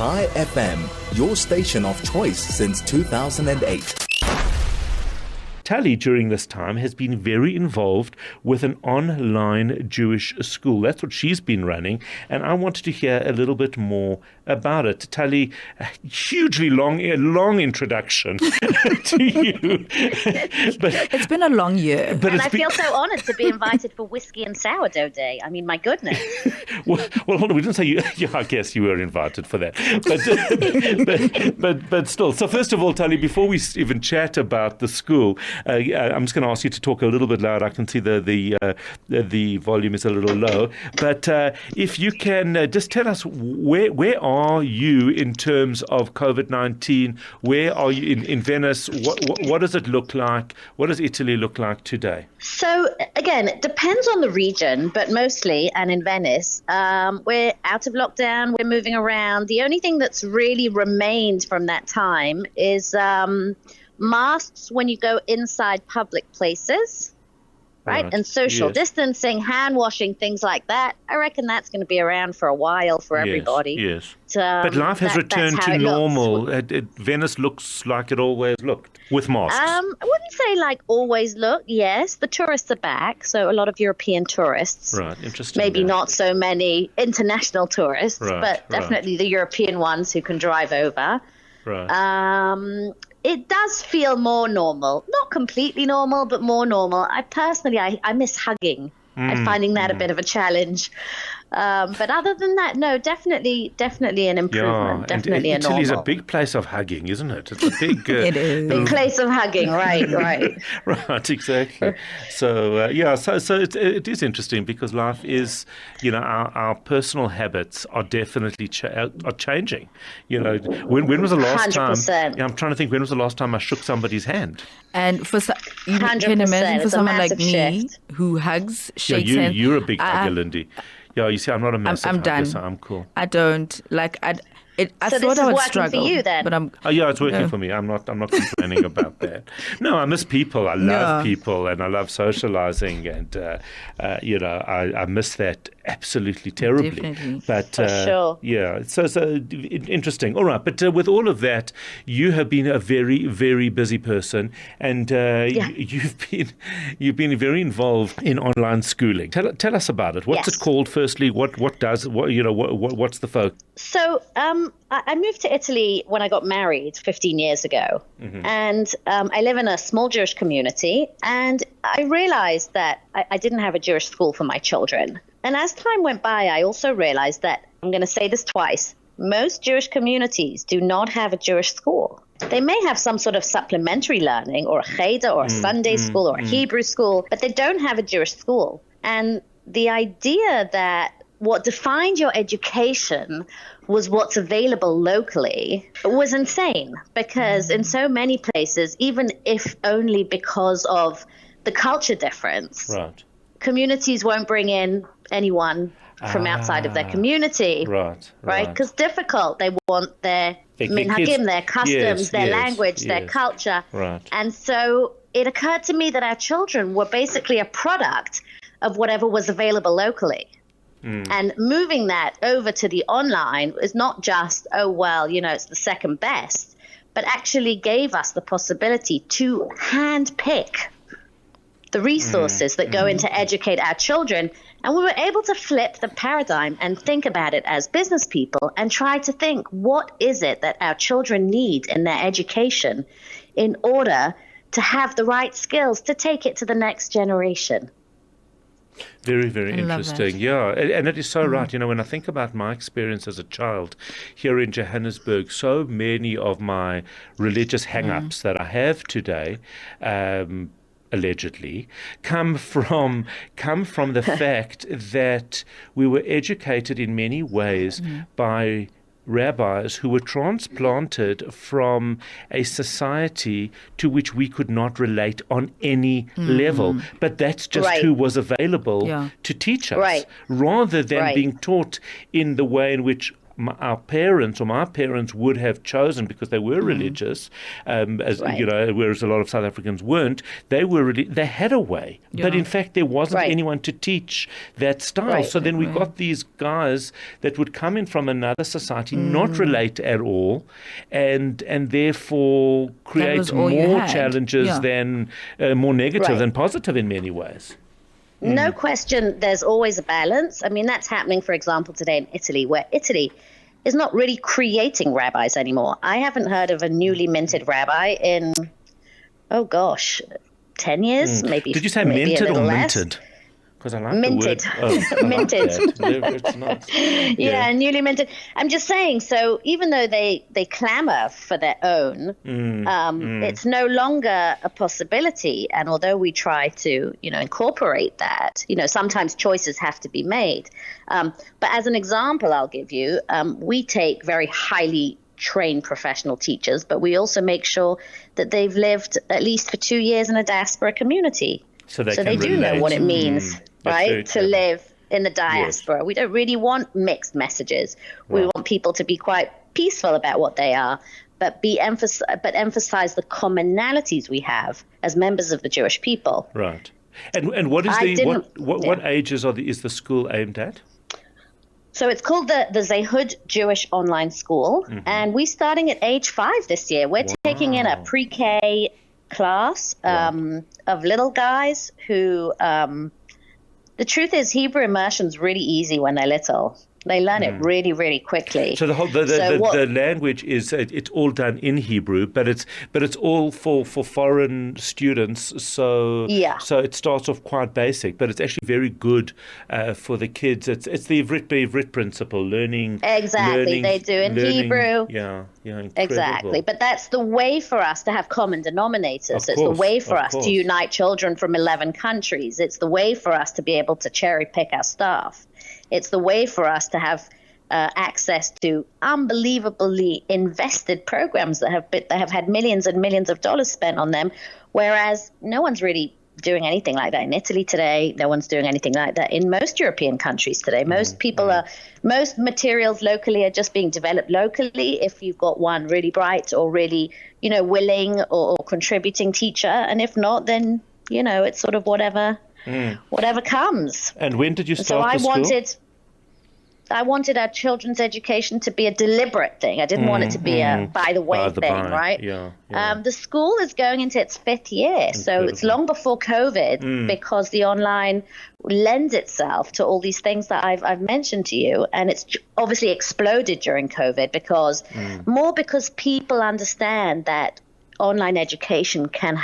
High FM, your station of choice since 2008. Tali, during this time, has been very involved with an online Jewish school. That's what she's been running, and I wanted to hear a little bit more about it. Tali, a hugely long introduction to you. But it's been a long year. And I feel so honoured to be invited for Whiskey and Sourdough Day. I mean, my goodness. Well, hold on, we didn't say you. Yeah, I guess you were invited for that. But still. So first of all, Tali, before we even chat about the school, I'm just going to ask you to talk a little bit louder. I can see the volume is a little low. But if you can just tell us where are you in terms of COVID-19? Where are you in Venice? What does it look like? What does Italy look like today? So again, it depends on the region, but mostly, and in Venice, we're out of lockdown. We're moving around. The only thing that's really remained from that time is masks when you go inside public places, right? And social distancing, hand washing, things like that. I reckon that's going to be around for a while for everybody. Yes. But life has returned to normal. Venice looks like it always looked with masks. I wouldn't say like always look. Yes, the tourists are back. So a lot of European tourists. Right, interesting. Maybe not so many international tourists, but definitely the European ones who can drive over. Right. It does feel more normal. Not completely normal, but more normal. I miss hugging. I'm finding that a bit of a challenge. But other than that, no, definitely an improvement. Definitely a normal. Italy's a big place of hugging, isn't it? It's a big, it is. Big place of hugging, right. Right, exactly. So it is interesting because life is, our personal habits are definitely are changing. When was the last 100%. time? I'm trying to think. When was the last time I shook somebody's hand? And you can imagine for someone like me who hugs, shakes hands. You're a big hugger, Lindy. Yeah, you see, I'm not a massive I'm hugger, done. so I'm cool. I don't like. I thought I would struggle. For you, then? But I'm. Oh yeah, it's working for me. I'm not complaining about that. No, I miss people. I love people, and I love socializing, and I miss that absolutely terribly. Definitely. But for sure. Yeah, so interesting. All right, but with all of that, you have been a very, very busy person, and you've been very involved in online schooling. Tell us about it. What's it called? Firstly, what's the focus? So I moved to Italy when I got married 15 years ago. Mm-hmm. And I live in a small Jewish community. And I realized that I didn't have a Jewish school for my children. And as time went by, I also realized that, I'm going to say this twice, most Jewish communities do not have a Jewish school. They may have some sort of supplementary learning or a cheder or a Sunday school or a Hebrew school, but they don't have a Jewish school. And the idea that what defined your education was what's available locally was insane, because in so many places, even if only because of the culture difference, communities won't bring in anyone from outside of their community. Right. Because difficult. They want their minhagim, their customs, their language, their culture. Right. And so it occurred to me that our children were basically a product of whatever was available locally. And moving that over to the online is not just, it's the second best, but actually gave us the possibility to handpick the resources that go in to educate our children. And we were able to flip the paradigm and think about it as business people and try to think, what is it that our children need in their education in order to have the right skills to take it to the next generation? Very, very interesting. Yeah, and it is so right. When I think about my experience as a child here in Johannesburg, so many of my religious hang-ups that I have today, allegedly, come from the fact that we were educated in many ways by rabbis who were transplanted from a society to which we could not relate on any level. But that's just who was available to teach us, rather than being taught in the way in which our parents or my parents would have chosen, because they were religious, whereas a lot of South Africans weren't. They had a way, but in fact there wasn't anyone to teach that style. So then we got these guys that would come in from another society, not relate at all, and therefore create more challenges than more negative than positive in many ways. No question, there's always a balance. I mean, that's happening, for example, today in Italy, where Italy is not really creating rabbis anymore. I haven't heard of a newly minted rabbi in, 10 years, maybe. Did you say minted or minted? Because I like minted. The word. Minted. It's nice. Yeah, newly minted. I'm just saying, so even though they clamor for their own, it's no longer a possibility. And although we try to, incorporate that, sometimes choices have to be made. But as an example, I'll give you, we take very highly trained professional teachers, but we also make sure that they've lived at least for 2 years in a diaspora community. So they do know what it means, right, to live in the diaspora. Yes. We don't really want mixed messages. We want people to be quite peaceful about what they are, but emphasize the commonalities we have as members of the Jewish people. Right. And what is what ages is the school aimed at? So it's called the Zehud Jewish Online School, and we're starting at age 5 this year. We're taking in a pre-K class of little guys who, the truth is, Hebrew immersion's really easy when they're little. They learn it really, really quickly. So the language is it's all done in Hebrew, but it's all for foreign students. So it starts off quite basic, but it's actually very good for the kids. It's the Ivrit principle, learning. Exactly, they do in Hebrew. Yeah, incredible. Exactly, but that's the way for us to have common denominators. It's the way for us to unite children from 11 countries. It's the way for us to be able to cherry pick our staff. It's the way for us to have access to unbelievably invested programs that have had millions and millions of dollars spent on them, whereas no one's really doing anything like that in Italy today. No one's doing anything like that in most European countries today. Most materials locally are just being developed locally if you've got one really bright or really, willing or contributing teacher. And if not, then, it's sort of whatever comes. And when did you start the school? I wanted our children's education to be a deliberate thing. I didn't want it to be a by-the-way thing, right? Yeah. The school is going into its 5th year, so it's long before COVID because the online lends itself to all these things that I've mentioned to you. And it's obviously exploded during COVID because people understand that online education can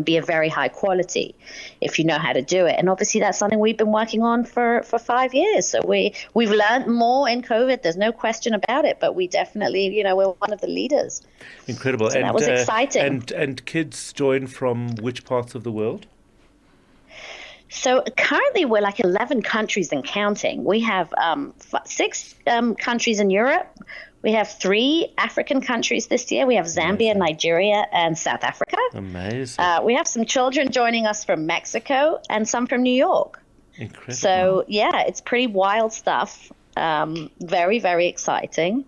be a very high quality if you know how to do it. And obviously that's something we've been working on for 5 years. So we've learned more in COVID. There's no question about it, but we definitely, we're one of the leaders. Incredible. So that was exciting. And kids join from which parts of the world? So currently we're like 11 countries and counting. We have 6 countries in Europe. We have 3 African countries this year. We have Zambia, Nigeria, and South Africa. Amazing. We have some children joining us from Mexico and some from New York. Incredible. So, it's pretty wild stuff. Very, very exciting.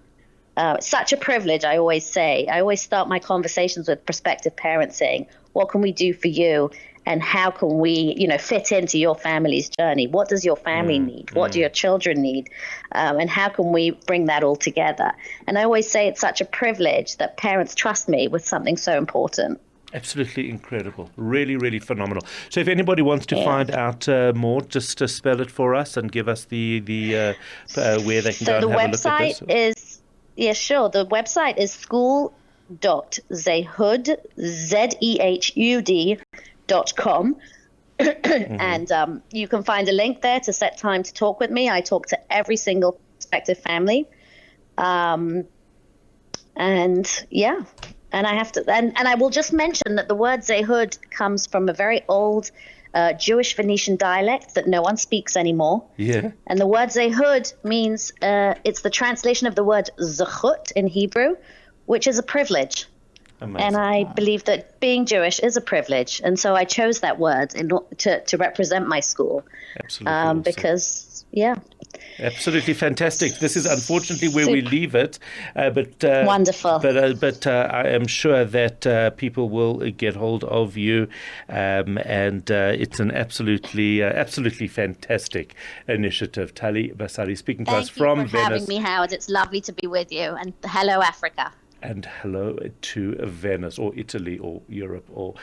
Such a privilege, I always say. I always start my conversations with prospective parents saying, what can we do for you? And how can we, fit into your family's journey? What does your family need? What do your children need? And how can we bring that all together? And I always say it's such a privilege that parents trust me with something so important. Absolutely incredible. Really, really phenomenal. So if anybody wants to find out more, just spell it for us and give us the where they can go and have a look at this. So the website is, the website is school.zehud, ZEHUD.com. And you can find a link there to set time to talk with me. I talk to every single prospective family. And I have to, and I will just mention that the word Zehud comes from a very old Jewish Venetian dialect that no one speaks anymore. Yeah. And the word Zehud means, it's the translation of the word zechut in Hebrew, which is a privilege. Amazing. And I believe that being Jewish is a privilege. And so I chose that word to represent my school. Absolutely. Because, Absolutely fantastic. This is unfortunately where we leave it, but wonderful. But I am sure that people will get hold of you, and it's an absolutely fantastic initiative. Tali Bassali speaking to us from Venice. Thank you for having me, Howard. It's lovely to be with you, and hello, Africa. And hello to Venice or Italy or Europe or